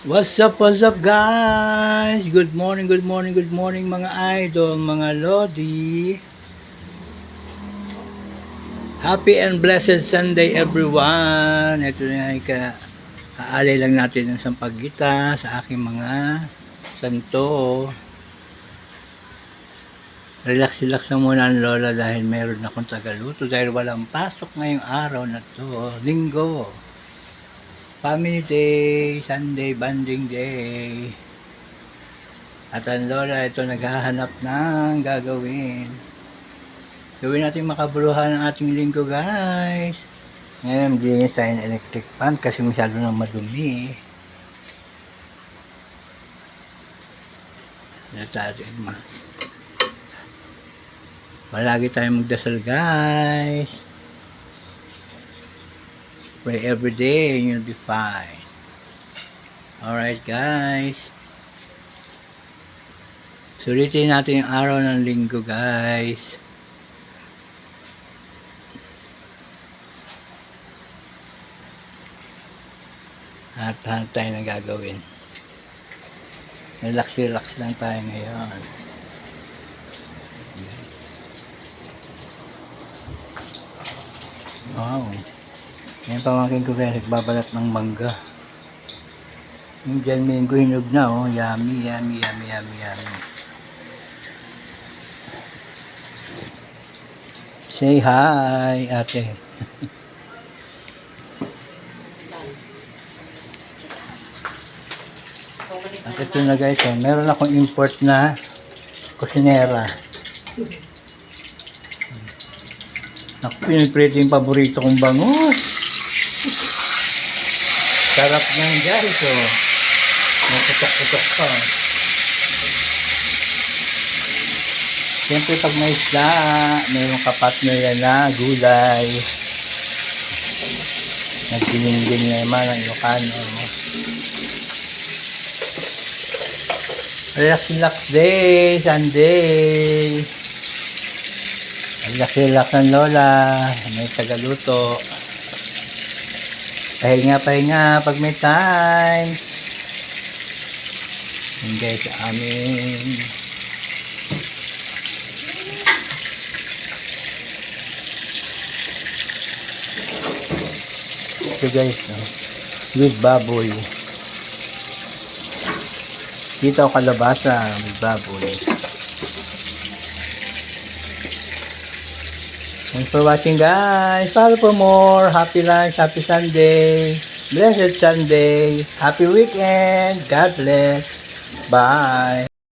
What's up guys? Good morning mga idol, mga lodi. Happy and blessed Sunday everyone. Ito na ay aalay lang natin ng sampaggita sa aking mga santo. Relax lang muna ang lola dahil meron akong tagaluto dahil walang pasok ngayong araw na to, linggo. Family day, Sunday bonding day. At ang lola ito naghahanap ng gagawin. Gawin natin makabuluhan ang ating linggo guys. Ngayon dinis tayo ng electric fan kasi masyado nang madumi. Palagi tayong magdasal guys. Pray every day and you'll be fine. Alright guys. Sulitin natin yung araw ng linggo guys. At hanap tayo na gagawin. Relax lang tayo ngayon. Wow. Yan pamangkin ko guys, nagbabalat ng mangga. Yung dyan minggo hinog na oh. Yummy. Say hi ate. At ito na guys, oh, meron akong import na kusinera. Naku, piniprito yung paborito kong bangus. Sarap niyan guys, oh. Nakutok-kutok pa. Siyempre pag may isda, mayroong kapatner yan na gulay. Nagdiling-diling na naman ang Ilocano. Relax day, Sunday. Relax ng lola. May tagaluto. Pahinga pag may time. Yan guys, amin. Ito guys, with baboy. Dito ako kalabasa with baboy. Thanks for watching guys. Follow for more. Happy lunch, happy Sunday. Blessed Sunday. Happy weekend. God bless. Bye.